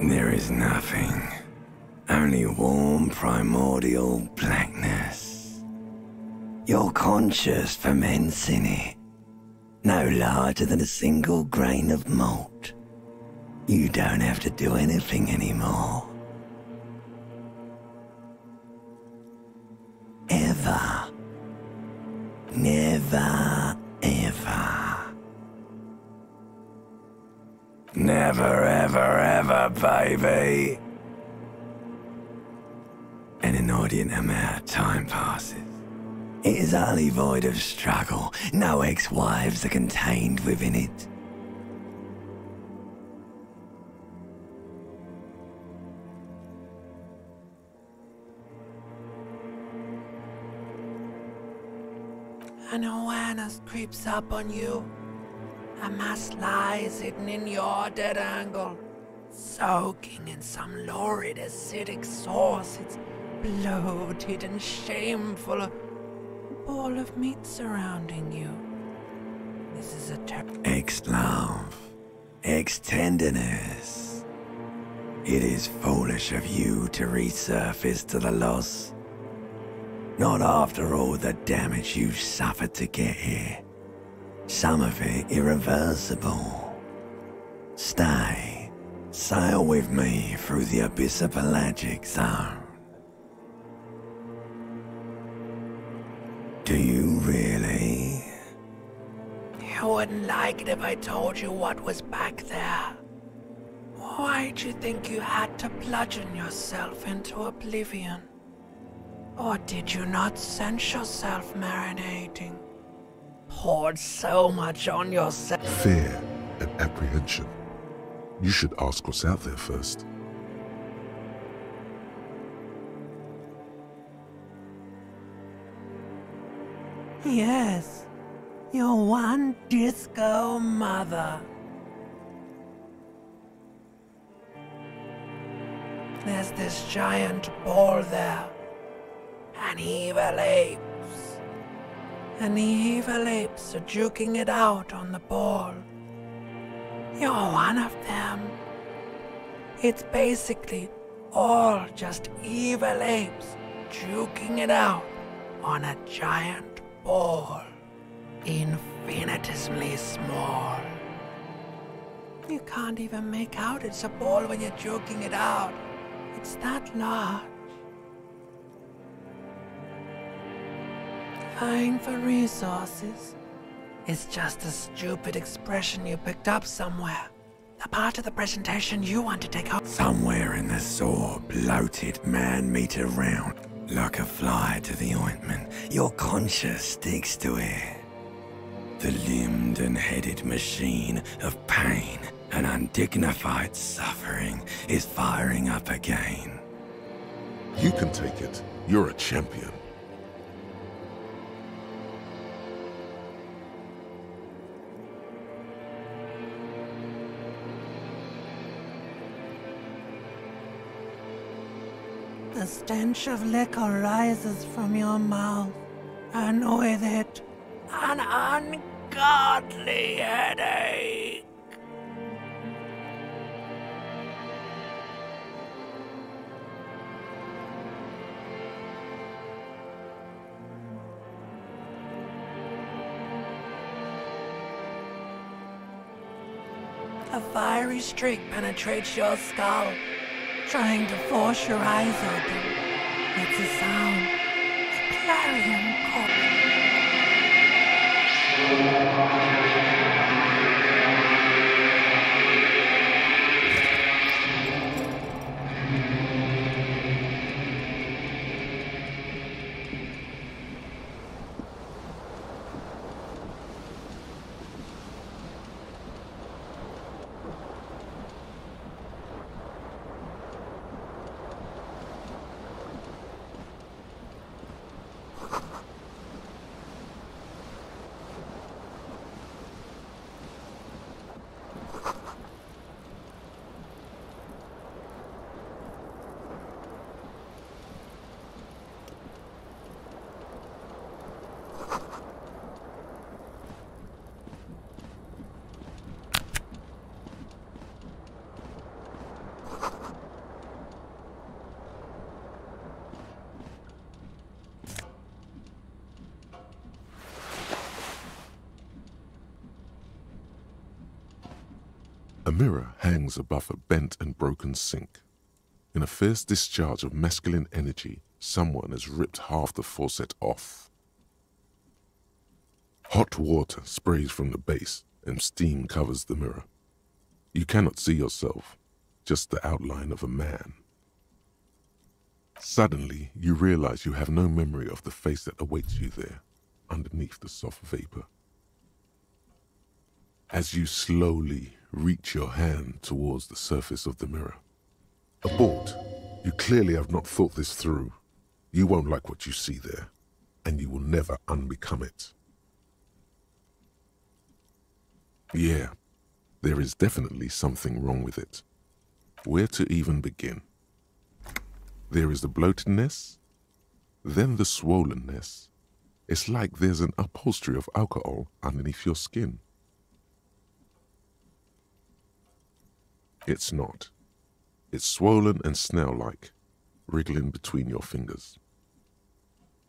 There is nothing. Only warm primordial blackness. Your conscious ferments in it. No larger than a single grain of malt. You don't have to do anything anymore. Ever. Never, ever. Never, ever, ever, baby. An inordinate amount of time passes. It is utterly void of struggle. No ex-wives are contained within it. An awareness creeps up on you. A mass lies hidden in your dead angle, soaking in some lurid acidic source. It's bloated and shameful. A ball of meat surrounding you. This is a Ex-love. Ex-tenderness. It is foolish of you to resurface to the loss. Not after all the damage you've suffered to get here. Some of it irreversible. Stay. Sail with me through the abyssopelagic zone. Do you really? You wouldn't like it if I told you what was back there. Why'd you think you had to bludgeon yourself into oblivion? Or did you not sense yourself marinating? Poured so much on yourself. Fear and apprehension. You should ask what's out there first. Yes, your one disco mother. There's this giant ball there. An evil apes. And the evil apes are juking it out on the ball. You're one of them. It's basically all just evil apes juking it out on a giant ball. Infinitesimally small. You can't even make out it's a ball when you're juking it out. It's that large. Vying for resources is just a stupid expression you picked up somewhere. The part of the presentation you want to take home. Somewhere in the sore, bloated man-meat around, like a fly to the ointment, your conscience sticks to it. The limbed and headed machine of pain and undignified suffering is firing up again. You can take it. You're a champion. The stench of liquor rises from your mouth, and with it, an ungodly headache. A fiery streak penetrates your skull, trying to force your eyes open. It's a sound, a clarion call. mirror hangs above a bent and broken sink. In a fierce discharge of masculine energy, someone has ripped half the faucet off. Hot water sprays from the base and steam covers the mirror. You cannot see yourself, just the outline of a man. Suddenly, you realize you have no memory of the face that awaits you there, underneath the soft vapor. As you slowly reach your hand towards the surface of the mirror. Abort. You clearly have not thought this through. You won't like what you see there, and you will never unbecome it. Yeah, there is definitely something wrong with it. Where to even begin? There is the bloatedness, then the swollenness. It's like there's an upholstery of alcohol underneath your skin. It's not. It's swollen and snail-like, wriggling between your fingers.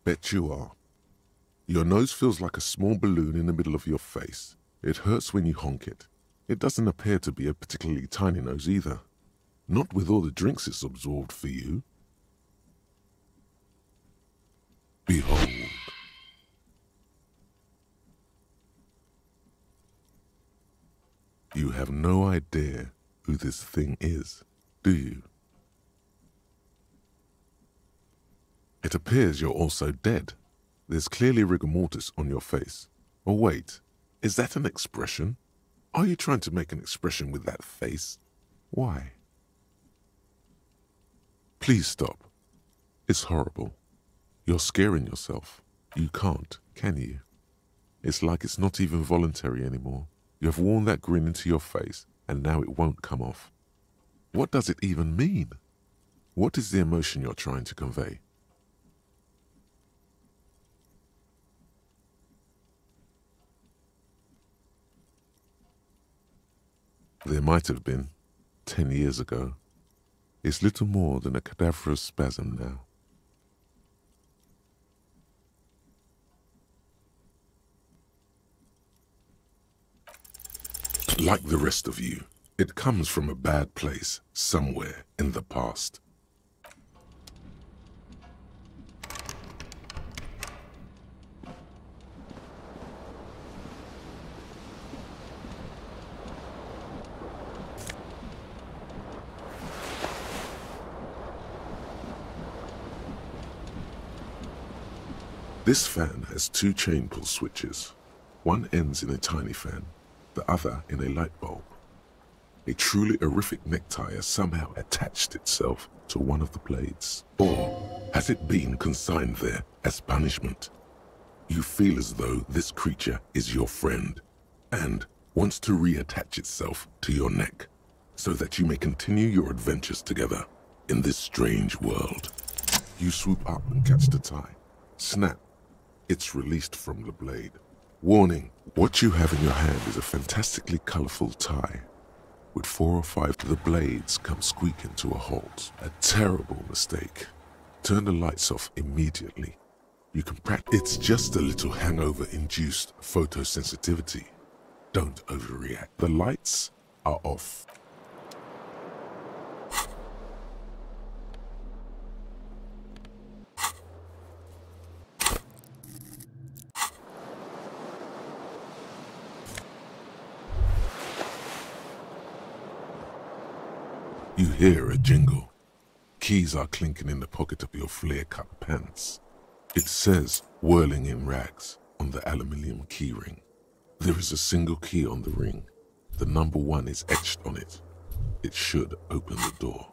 Bet you are. Your nose feels like a small balloon in the middle of your face. It hurts when you honk it. It doesn't appear to be a particularly tiny nose either. Not with all the drinks it's absorbed for you. Behold. You have no idea who this thing is, do you? It appears you're also dead. There's clearly rigor mortis on your face. Or wait, is that an expression? Are you trying to make an expression with that face? Why? Please stop. It's horrible. You're scaring yourself. You can't, can you? It's like it's not even voluntary anymore. You have worn that grin into your face, and now it won't come off. What does it even mean? What is the emotion you're trying to convey? There might have been, 10 years ago. It's little more than a cadaverous spasm now. Like the rest of you, it comes from a bad place somewhere in the past. This fan has two chain pull switches. One ends in a tiny fan, the other in a light bulb. A truly horrific necktie has somehow attached itself to one of the blades. Or has it been consigned there as punishment? You feel as though this creature is your friend and wants to reattach itself to your neck so that you may continue your adventures together in this strange world. You swoop up and catch the tie. Snap. It's released from the blade. Warning, what you have in your hand is a fantastically colorful tie. With 4 or 5 of the blades come squeaking to a halt. A terrible mistake. Turn the lights off immediately. You can practice. It's just a little hangover-induced photosensitivity. Don't overreact. The lights are off. You hear a jingle. Keys are clinking in the pocket of your flare-cut pants. It says, whirling in rags, on the aluminium key ring. There is a single key on the ring. The number 1 is etched on it. It should open the door.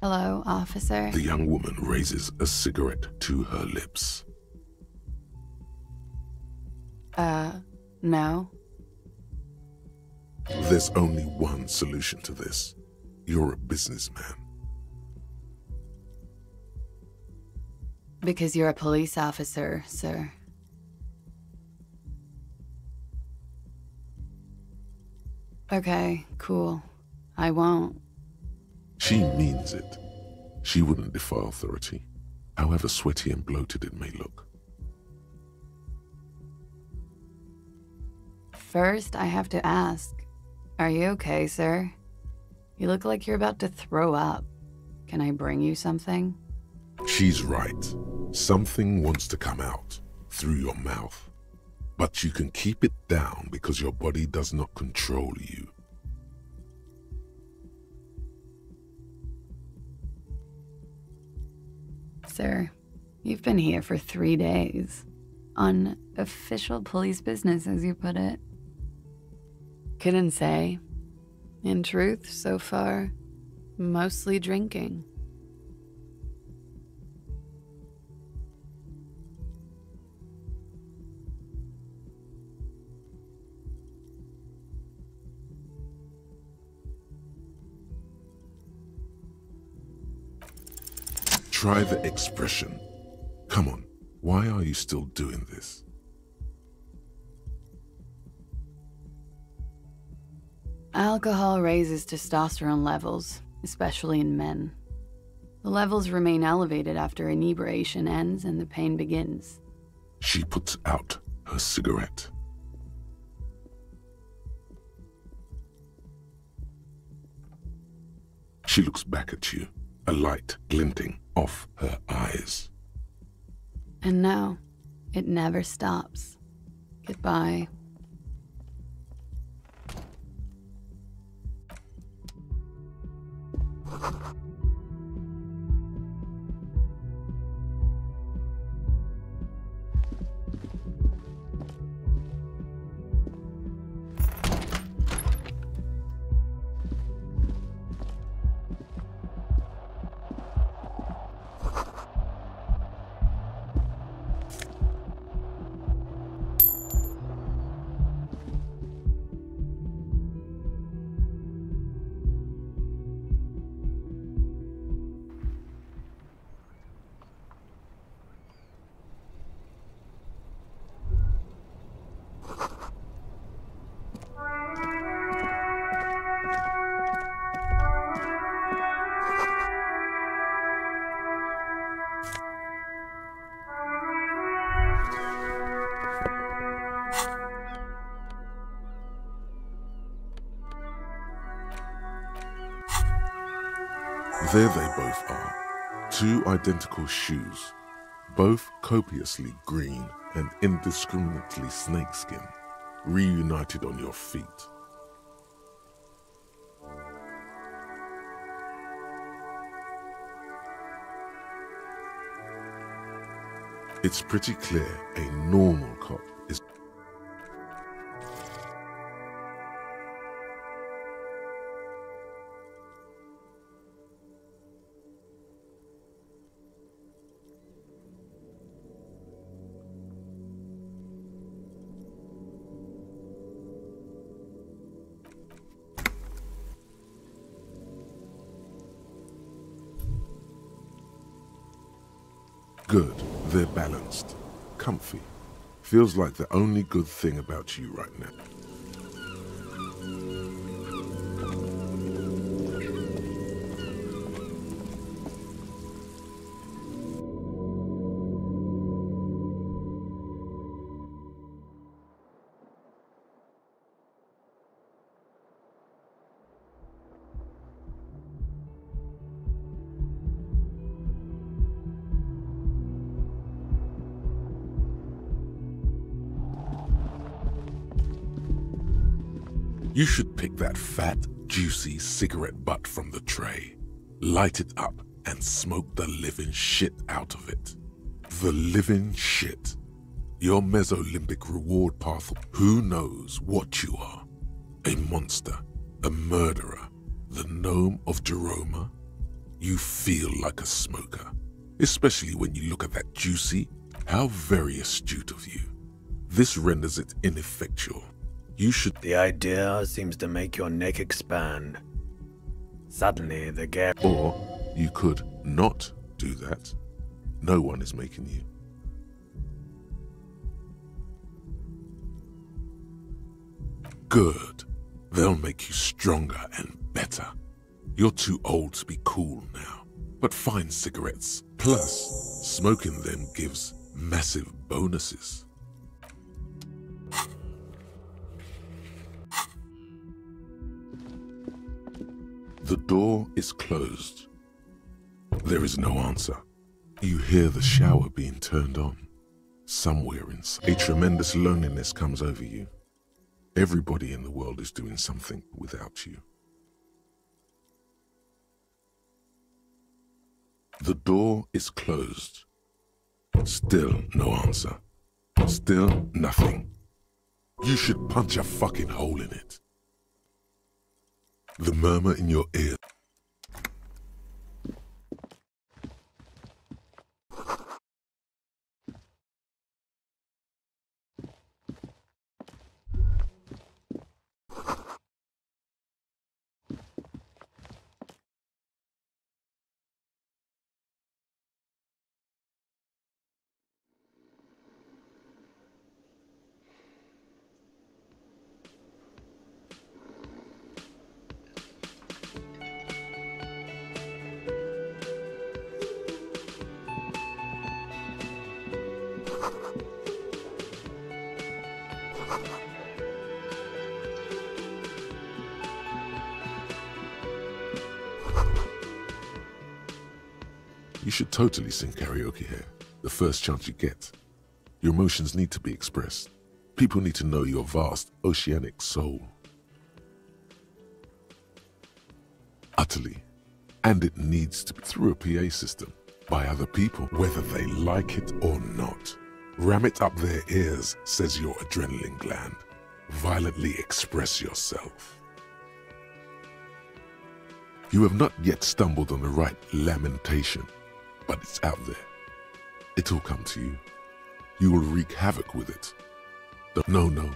Hello, officer. The young woman raises a cigarette to her lips. No. There's only one solution to this. You're a businessman. Because you're a police officer, sir. Okay, cool. I won't. She means it. She wouldn't defy authority, however sweaty and bloated it may look. First, I have to ask, are you okay, sir? You look like you're about to throw up. Can I bring you something? She's right. Something wants to come out through your mouth. But you can keep it down because your body does not control you. Sir, you've been here for 3 days. On official police business, as you put it. Couldn't say. In truth, so far, mostly drinking. Try the expression. Come on, why are you still doing this? Alcohol raises testosterone levels, especially in men. The levels remain elevated after inebriation ends and the pain begins. She puts out her cigarette. She looks back at you, a light glinting off her eyes. And now, it never stops. Goodbye. There they both are, two identical shoes, both copiously green and indiscriminately snakeskin, reunited on your feet. It's pretty clear a normal cop is good. They're balanced, comfy. Feels like the only good thing about you right now. You should pick that fat, juicy cigarette butt from the tray, light it up, and smoke the living shit out of it. The living shit. Your Mesolimbic reward path. Who knows what you are? A monster, a murderer, the gnome of Jeroma? You feel like a smoker, especially when you look at that juicy. How very astute of you. This renders it ineffectual. You should... The idea seems to make your neck expand. Suddenly, the gap... Or you could not do that. No one is making you. Good. They'll make you stronger and better. You're too old to be cool now. But fine cigarettes. Plus, smoking them gives massive bonuses. The door is closed. There is no answer. You hear the shower being turned on. Somewhere inside, a tremendous loneliness comes over you. Everybody in the world is doing something without you. The door is closed. Still no answer. Still nothing. You should punch a fucking hole in it. The murmur in your ear. You should totally sing karaoke here, the first chance you get. Your emotions need to be expressed. People need to know your vast, oceanic soul. Utterly. And it needs to be through a PA system, by other people, whether they like it or not. Ram it up their ears, says your adrenaline gland. Violently express yourself. You have not yet stumbled on the right lamentation, but it's out there. It'll come to you. You will wreak havoc with it. No.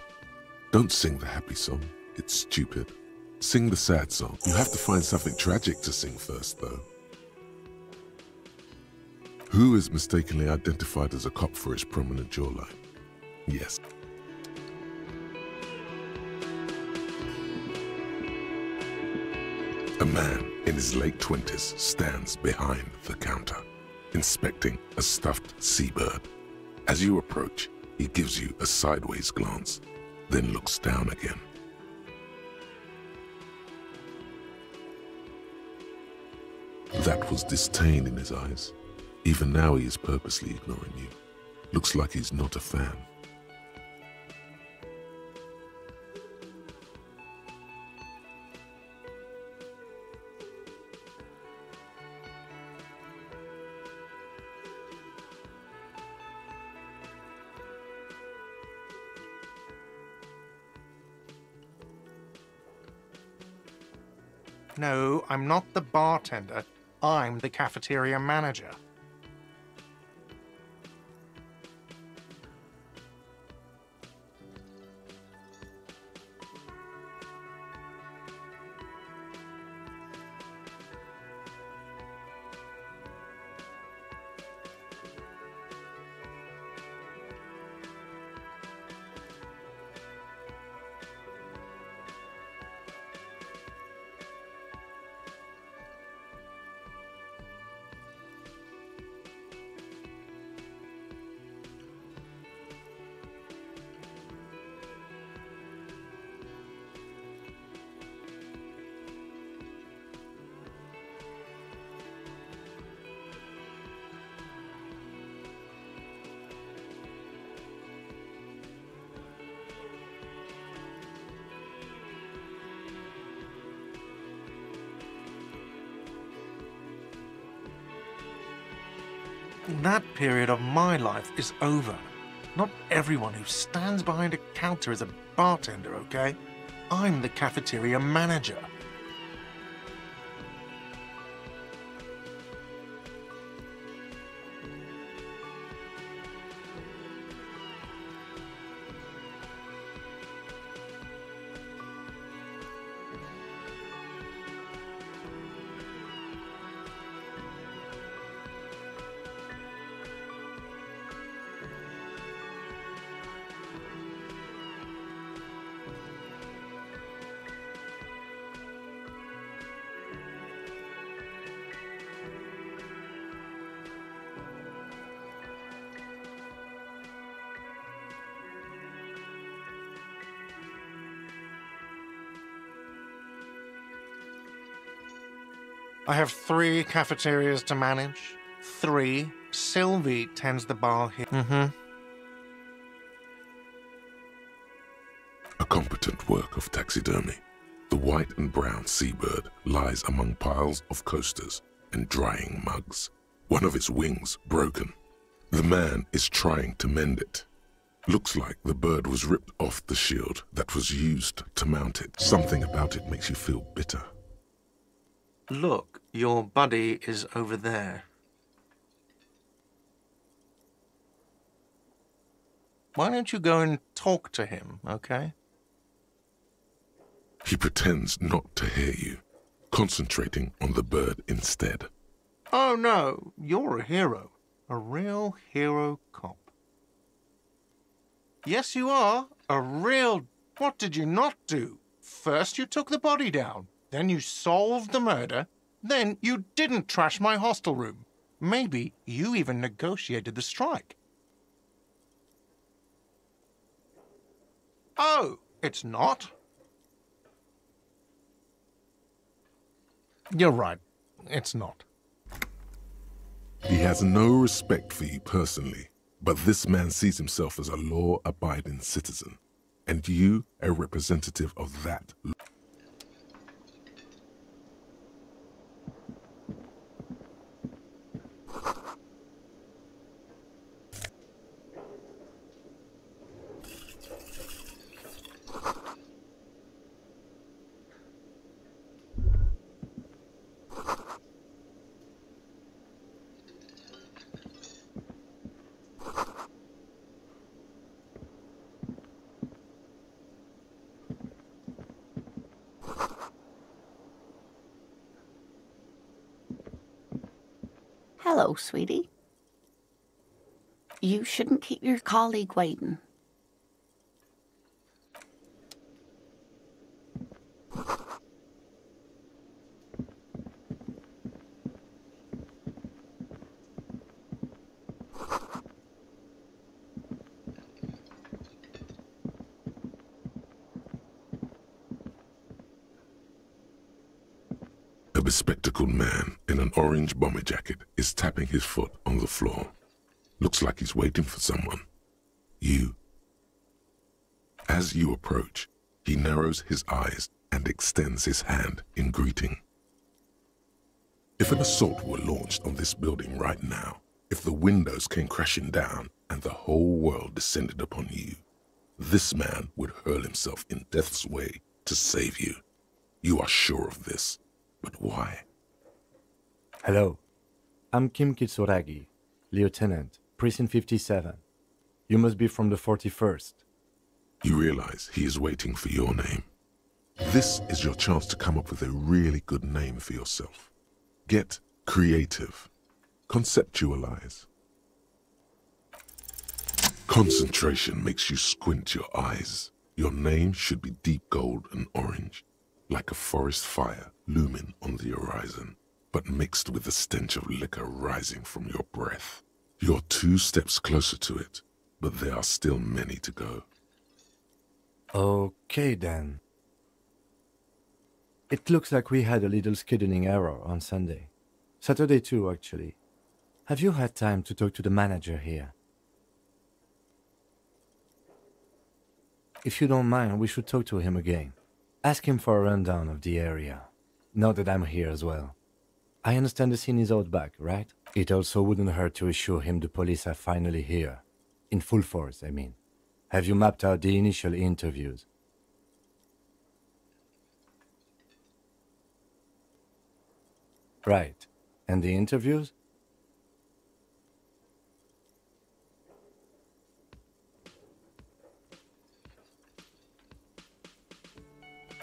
Don't sing the happy song. It's stupid. Sing the sad song. You have to find something tragic to sing first, though. Who is mistakenly identified as a cop for his prominent jawline? Yes. A man in his late 20s stands behind the counter, inspecting a stuffed seabird. As you approach, he gives you a sideways glance, then looks down again. That was disdain in his eyes. Even now he is purposely ignoring you. Looks like he's not a fan. No, I'm not the bartender. I'm the cafeteria manager. That period of my life is over. Not everyone who stands behind a counter is a bartender, okay? I'm the cafeteria manager. I have 3 cafeterias to manage. 3. Sylvie tends the bar here. A competent work of taxidermy. The white and brown seabird lies among piles of coasters and drying mugs. One of its wings broken. The man is trying to mend it. Looks like the bird was ripped off the shield that was used to mount it. Something about it makes you feel bitter. Look, your buddy is over there. Why don't you go and talk to him, okay? He pretends not to hear you, concentrating on the bird instead. Oh no, you're a hero. A real hero cop. Yes, you are. A real... What did you not do? First you took the body down, then you solved the murder, then you didn't trash my hostel room. Maybe you even negotiated the strike. Oh, it's not? You're right. It's not. He has no respect for you personally, but this man sees himself as a law-abiding citizen, and you a representative of that law. Hello, sweetie. You shouldn't keep your colleague waiting. A bespectacled man in an orange bomber jacket is tapping his foot on the floor. Looks like he's waiting for someone. You. As you approach, he narrows his eyes and extends his hand in greeting. If an assault were launched on this building right now, if the windows came crashing down and the whole world descended upon you, this man would hurl himself in death's way to save you. You are sure of this. But why? Hello, I'm Kim Kitsuragi, Lieutenant, Precinct 57. You must be from the 41st. You realize he is waiting for your name. This is your chance to come up with a really good name for yourself. Get creative. Conceptualize. Concentration makes you squint your eyes. Your name should be deep gold and orange, like a forest fire looming on the horizon, but mixed with the stench of liquor rising from your breath. You're 2 steps closer to it, but there are still many to go. Okay then. It looks like we had a little scheduling error on Sunday. Saturday too, actually. Have you had time to talk to the manager here? If you don't mind, we should talk to him again. Ask him for a rundown of the area. Now that I'm here as well. I understand the scene is out back, right? It also wouldn't hurt to assure him the police are finally here. In full force, I mean. Have you mapped out the initial interviews? Right. And the interviews?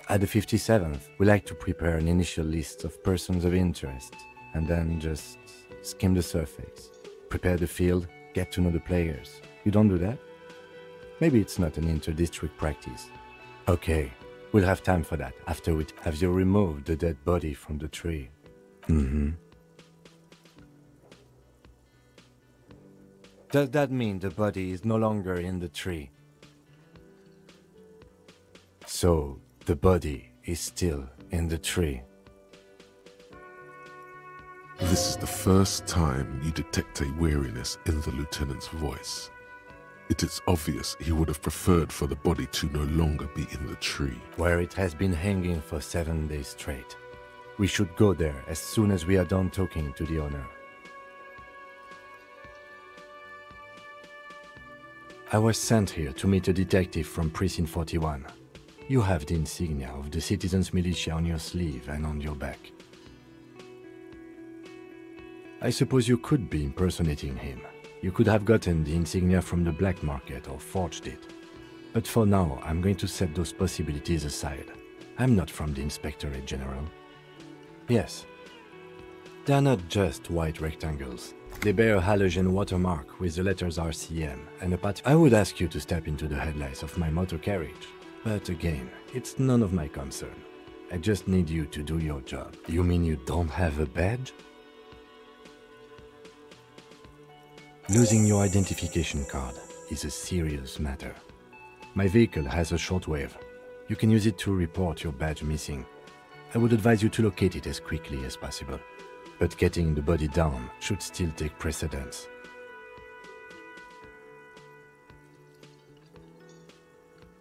At the 57th, we like to prepare an initial list of persons of interest, and then just skim the surface. Prepare the field, get to know the players. You don't do that? Maybe it's not an inter-district practice. Okay, we'll have time for that after we have you removed the dead body from the tree. Does that mean the body is no longer in the tree? So, the body is still in the tree. This is the first time you detect a weariness in the lieutenant's voice. It is obvious he would have preferred for the body to no longer be in the tree, where it has been hanging for 7 days straight. We should go there as soon as we are done talking to the owner. I was sent here to meet a detective from Precinct 41. You have the insignia of the Citizens Militia on your sleeve and on your back. I suppose you could be impersonating him. You could have gotten the insignia from the black market or forged it. But for now, I'm going to set those possibilities aside. I'm not from the Inspectorate General. Yes. They are not just white rectangles. They bear a halogen watermark with the letters RCM and a pat. I would ask you to step into the headlights of my motor carriage. But again, it's none of my concern. I just need you to do your job. You mean you don't have a badge? Losing your identification card is a serious matter. My vehicle has a shortwave. You can use it to report your badge missing. I would advise you to locate it as quickly as possible. But getting the body down should still take precedence.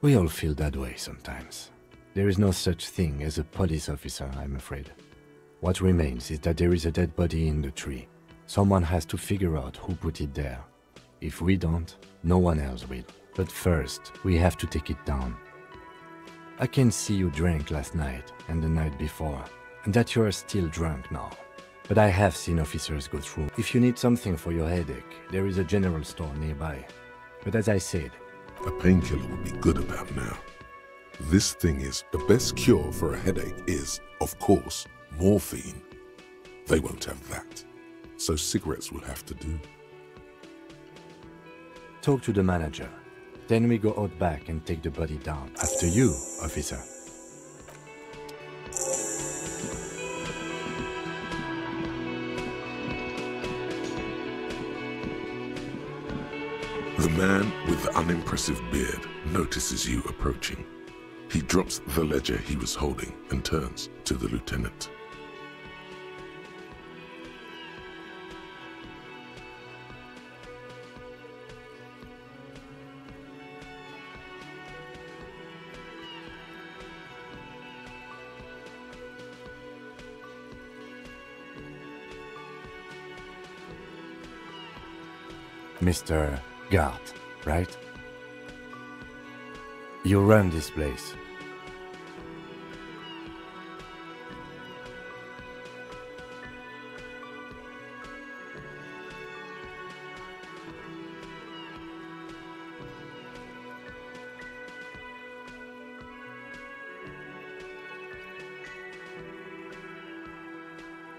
We all feel that way sometimes. There is no such thing as a police officer, I'm afraid. What remains is that there is a dead body in the tree. Someone has to figure out who put it there. If we don't, no one else will. But first, we have to take it down. I can see you drank last night and the night before, and that you are still drunk now. But I have seen officers go through. If you need something for your headache, there is a general store nearby. But as I said, a painkiller would be good about now. This thing is, the best cure for a headache is, of course, morphine. They won't have that. So cigarettes will have to do. Talk to the manager. Then we go out back and take the body down. After you, officer. The man with the unimpressive beard notices you approaching. He drops the ledger he was holding and turns to the lieutenant. Mr. Gart, right? You run this place.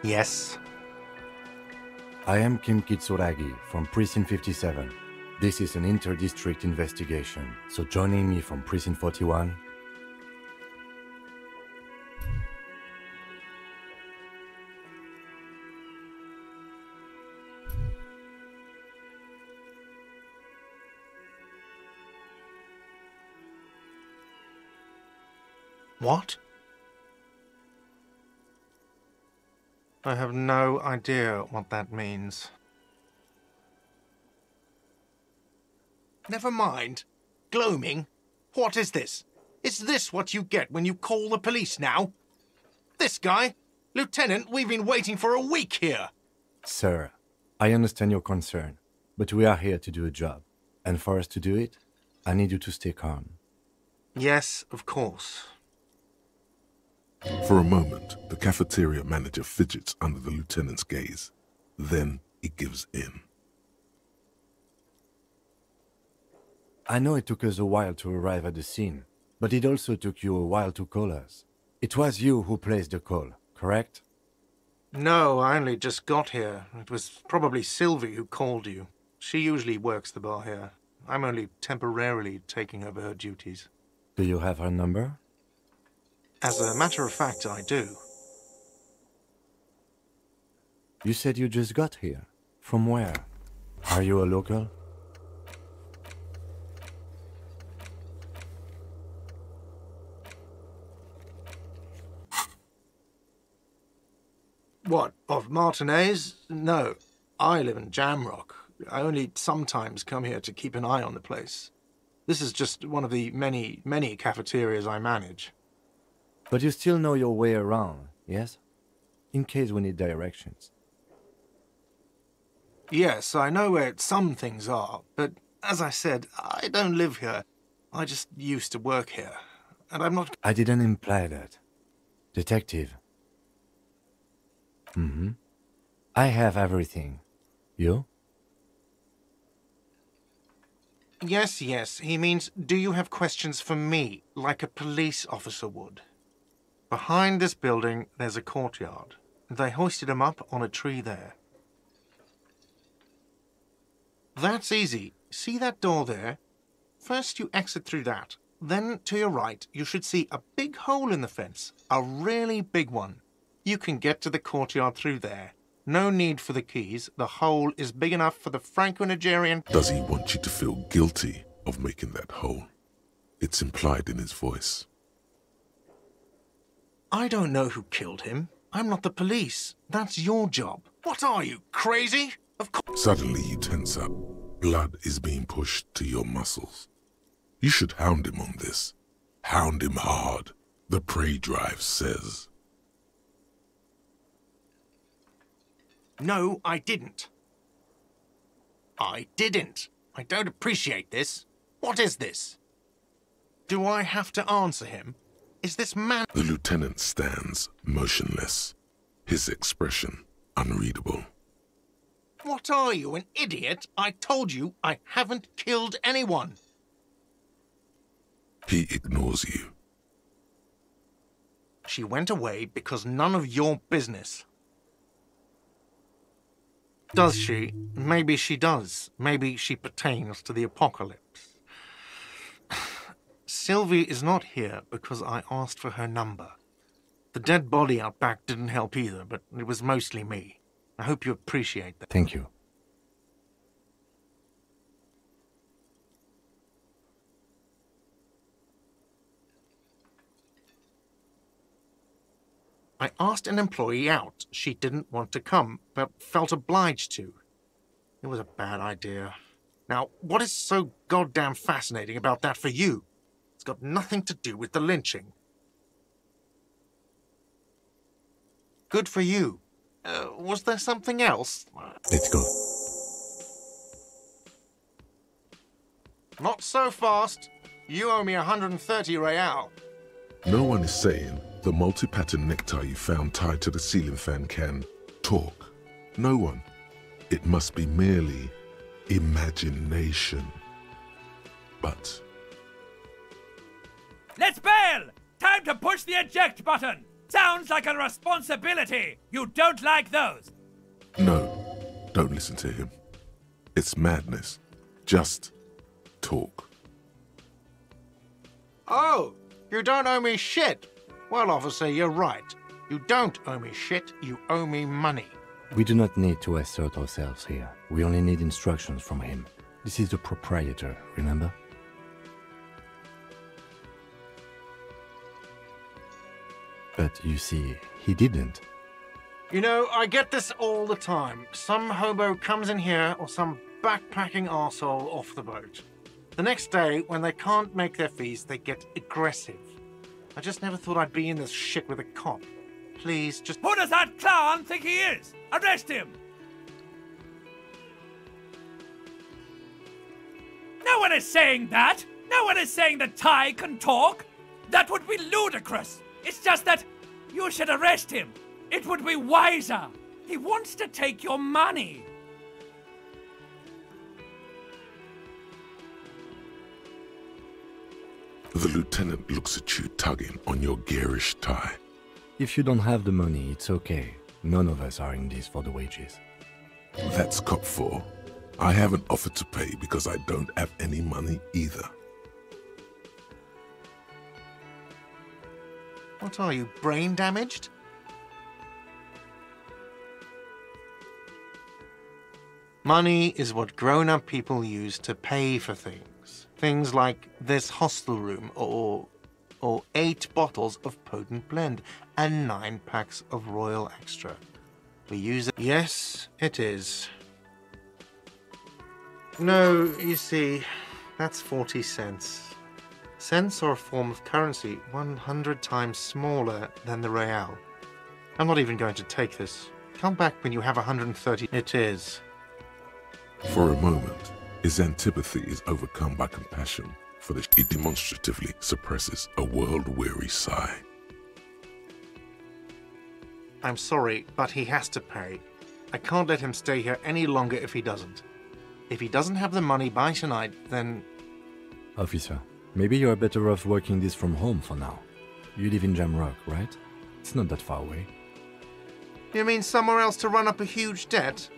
Yes. I am Kim Kitsuragi from Precinct 57. This is an inter-district investigation, so joining me from Precinct 41... What? I have no idea what that means. Never mind. Gloaming? What is this? Is this what you get when you call the police now? This guy? Lieutenant, we've been waiting for a week here. Sir, I understand your concern, but we are here to do a job. And for us to do it, I need you to stay calm. Yes, of course. For a moment, the cafeteria manager fidgets under the lieutenant's gaze. Then he gives in. I know it took us a while to arrive at the scene, but it also took you a while to call us. It was you who placed the call, correct? No, I only just got here. It was probably Sylvie who called you. She usually works the bar here. I'm only temporarily taking over her duties. Do you have her number? As a matter of fact, I do. You said you just got here. From where? Are you a local? What, of Martinez? No, I live in Jamrock. I only sometimes come here to keep an eye on the place. This is just one of the many, many cafeterias I manage. But you still know your way around, yes? In case we need directions. Yes, I know where some things are, but as I said, I don't live here. I just used to work here, and I'm not... I didn't imply that. Detective. I have everything. You? Yes, he means, do you have questions for me, like a police officer would? Behind this building, there's a courtyard. They hoisted him up on a tree there. That's easy. See that door there? First you exit through that. Then, to your right, you should see a big hole in the fence. A really big one. You can get to the courtyard through there. No need for the keys. The hole is big enough for the Franco-Nigerian... Does he want you to feel guilty of making that hole? It's implied in his voice. I don't know who killed him. I'm not the police. That's your job. What are you, crazy? Of course... Suddenly you tense up. Blood is being pushed to your muscles. You should hound him on this. Hound him hard. The prey drive says. No, I didn't. I didn't. I don't appreciate this. What is this? Do I have to answer him? Is this man... The lieutenant stands motionless, his expression unreadable. What are you, an idiot? I told you I haven't killed anyone. He ignores you. She went away because none of your business. Does she? Maybe she does. Maybe she pertains to the apocalypse. Sylvie is not here because I asked for her number. The dead body out back didn't help either, but it was mostly me. I hope you appreciate that. Thank you. I asked an employee out. She didn't want to come, but felt obliged to. It was a bad idea. Now, what is so goddamn fascinating about that for you? It's got nothing to do with the lynching. Good for you. Was there something else? Let's go. Not so fast. You owe me 130 real. No one is saying the multi-pattern necktie you found tied to the ceiling fan can talk. No one. It must be merely imagination. But... Let's bail! Time to push the eject button! Sounds like a responsibility! You don't like those! No, don't listen to him. It's madness. Just talk. Oh, you don't owe me shit. Well, officer, you're right. You don't owe me shit, you owe me money. We do not need to assert ourselves here. We only need instructions from him. This is the proprietor, remember? But you see, he didn't. You know, I get this all the time. Some hobo comes in here or some backpacking arsehole off the boat. The next day, when they can't make their fees, they get aggressive. I just never thought I'd be in this shit with a cop. Please, just... Who does that clown think he is? Arrest him! No one is saying that! No one is saying that Ty can talk! That would be ludicrous! It's just that you should arrest him! It would be wiser! He wants to take your money! The lieutenant looks at you tugging on your garish tie. If you don't have the money, it's okay. None of us are in this for the wages. That's cop 4. I haven't offered to pay because I don't have any money either. What are you, brain damaged? Money is what grown-up people use to pay for things. Things like this hostel room or 8 bottles of potent blend and 9 packs of Royal Extra. We use it. Yes, it is. No, you see, that's 40 cents. Cents are a form of currency 100 times smaller than the real. I'm not even going to take this. Come back when you have 130. It is. For a moment, his antipathy is overcome by compassion for this. He demonstratively suppresses a world-weary sigh. I'm sorry, but he has to pay. I can't let him stay here any longer if he doesn't. If he doesn't have the money by tonight, then... Officer, maybe you're better off working this from home for now. You live in Jamrock, right? It's not that far away. You mean somewhere else to run up a huge debt?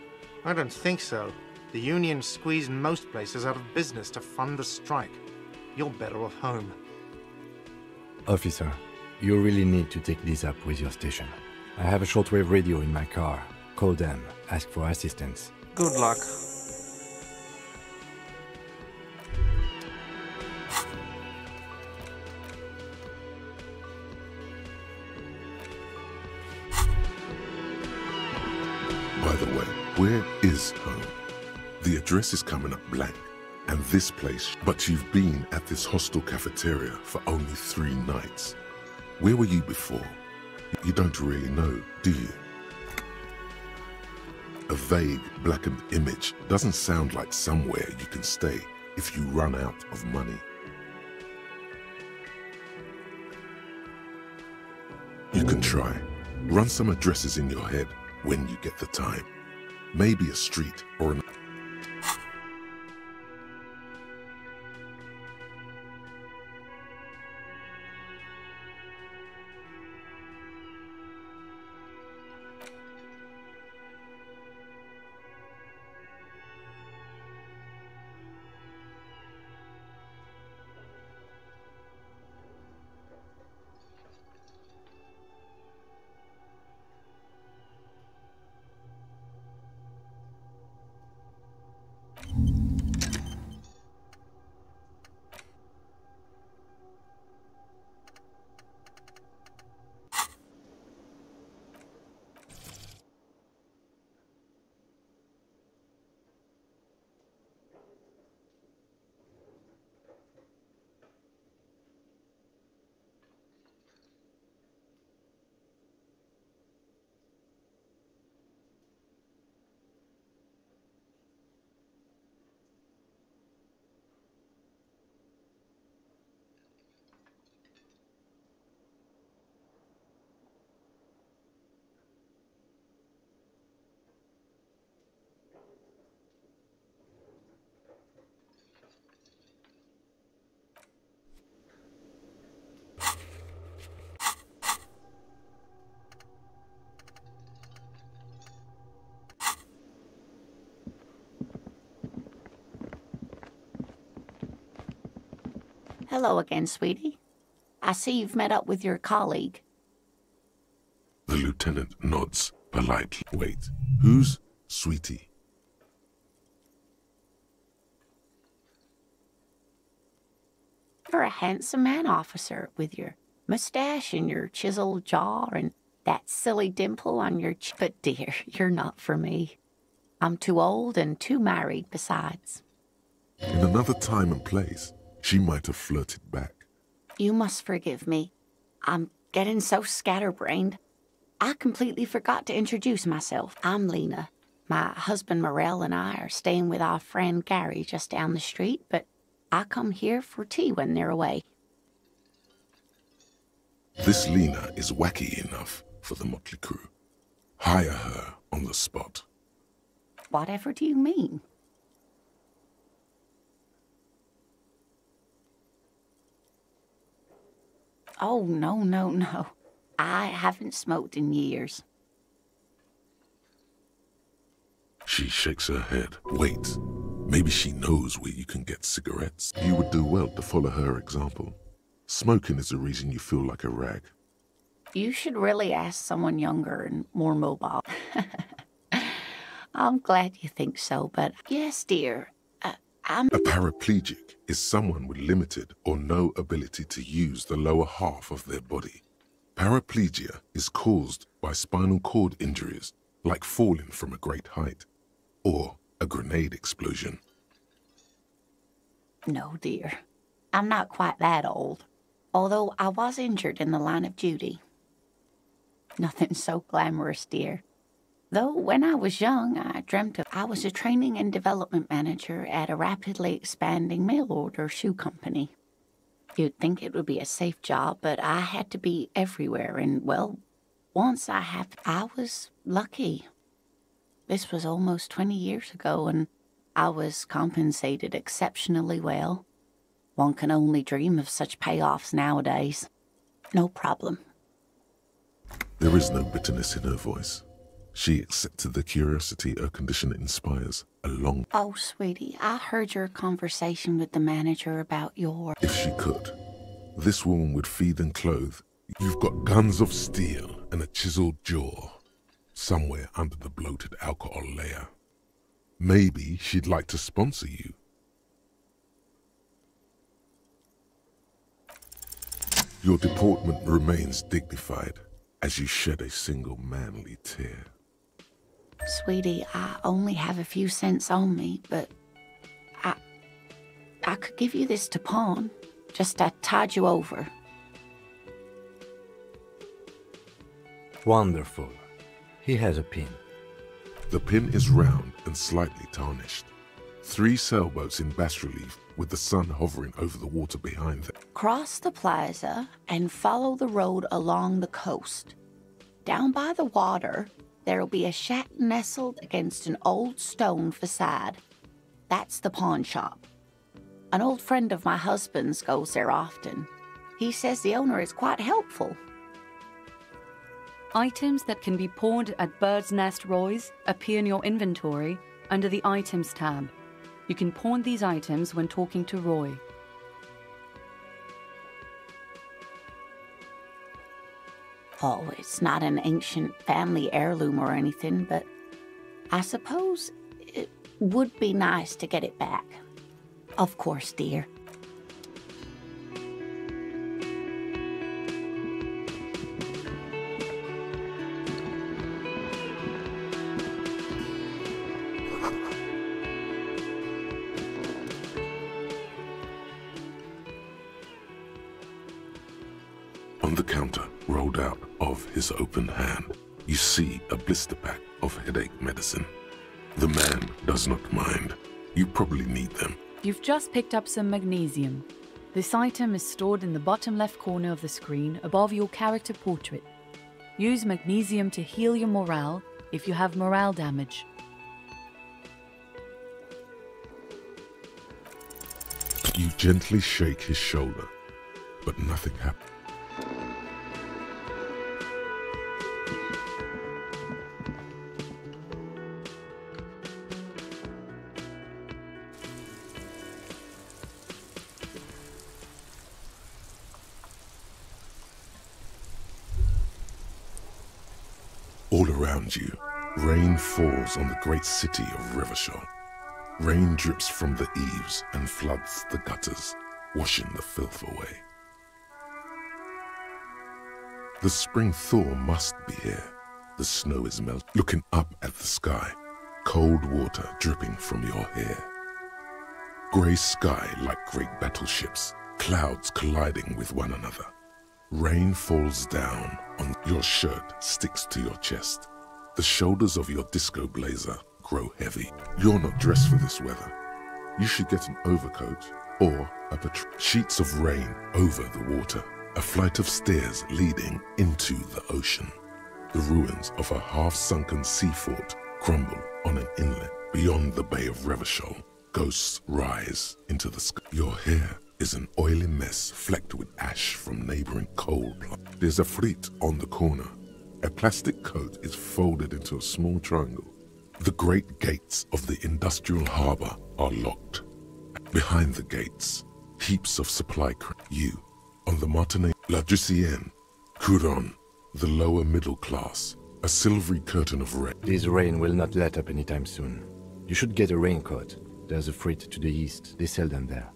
I don't think so. The union squeezed most places out of business to fund the strike. You're better off home. Officer, you really need to take this up with your station. I have a shortwave radio in my car. Call them, ask for assistance. Good luck. By the way, where is home? The address is coming up blank, and this place, but you've been at this hostel cafeteria for only 3 nights. Where were you before? You don't really know, do you? A vague, blackened image doesn't sound like somewhere you can stay if you run out of money. You can try. Run some addresses in your head when you get the time. Maybe a street or an... Hello again, sweetie. I see you've met up with your colleague. The lieutenant nods politely. Wait, who's Sweetie? You're a handsome man, officer, with your mustache and your chiseled jaw and that silly dimple on your chin. But dear, you're not for me. I'm too old and too married besides. In another time and place, she might have flirted back. You must forgive me. I'm getting so scatterbrained. I completely forgot to introduce myself. I'm Lena. My husband Morel and I are staying with our friend Gary just down the street, but I come here for tea when they're away. This Lena is wacky enough for the motley crew. Hire her on the spot. Whatever do you mean? Oh, no. I haven't smoked in years. She shakes her head. Wait, maybe she knows where you can get cigarettes. You would do well to follow her example. Smoking is the reason you feel like a rag. You should really ask someone younger and more mobile. I'm glad you think so, but yes, dear, I'm... A paraplegic is someone with limited or no ability to use the lower half of their body. Paraplegia is caused by spinal cord injuries like falling from a great height, or a grenade explosion. No, dear. I'm not quite that old, although I was injured in the line of duty. Nothing so glamorous, dear. Though when I was young, I dreamt I was a training and development manager at a rapidly expanding mail-order shoe company. You'd think it would be a safe job, but I had to be everywhere, and, well, once I was lucky. This was almost 20 years ago, and I was compensated exceptionally well. One can only dream of such payoffs nowadays. No problem. There is no bitterness in her voice. She accepted the curiosity her condition inspires along. Oh, sweetie, I heard your conversation with the manager about your... If she could, this woman would feed and clothe. You've got guns of steel and a chiseled jaw, somewhere under the bloated alcohol layer. Maybe she'd like to sponsor you. Your deportment remains dignified as you shed a single manly tear. Sweetie, I only have a few cents on me, but I could give you this to pawn. Just to tide you over. Wonderful. He has a pin. The pin is round and slightly tarnished. 3 sailboats in bas relief with the sun hovering over the water behind them. Cross the plaza and follow the road along the coast. Down by the water, there'll be a shack nestled against an old stone facade. That's the pawn shop. An old friend of my husband's goes there often. He says the owner is quite helpful. Items that can be pawned at Bird's Nest Roy's appear in your inventory under the Items tab. You can pawn these items when talking to Roy. Oh, it's not an ancient family heirloom or anything, but I suppose it would be nice to get it back. Of course, dear. On the counter, rolled out of his open hand, you see a blister pack of headache medicine. The man does not mind. You probably need them. You've just picked up some magnesium. This item is stored in the bottom left corner of the screen above your character portrait. Use magnesium to heal your morale if you have morale damage. You gently shake his shoulder, but nothing happens. All around you, rain falls on the great city of Revachol. Rain drips from the eaves and floods the gutters, washing the filth away. The spring thaw must be here. The snow is melting. Looking up at the sky, cold water dripping from your hair. Grey sky like great battleships, clouds colliding with one another. Rain falls down on your shirt, sticks to your chest. The shoulders of your disco blazer grow heavy. You're not dressed for this weather. You should get an overcoat or a patrol. Sheets of rain over the water. A flight of stairs leading into the ocean. The ruins of a half-sunken sea fort crumble on an inlet beyond the Bay of Revachol. Ghosts rise into the sky. Your hair is an oily mess flecked with ash from neighboring coal plants. There's a frit on the corner. A plastic coat is folded into a small triangle. The great gates of the industrial harbor are locked. Behind the gates, heaps of supply crates. You, on the Martinet, La Drusienne, Couron, the lower middle class, a silvery curtain of rain. This rain will not let up anytime soon. You should get a raincoat. There's a freight to the east. They sell them there.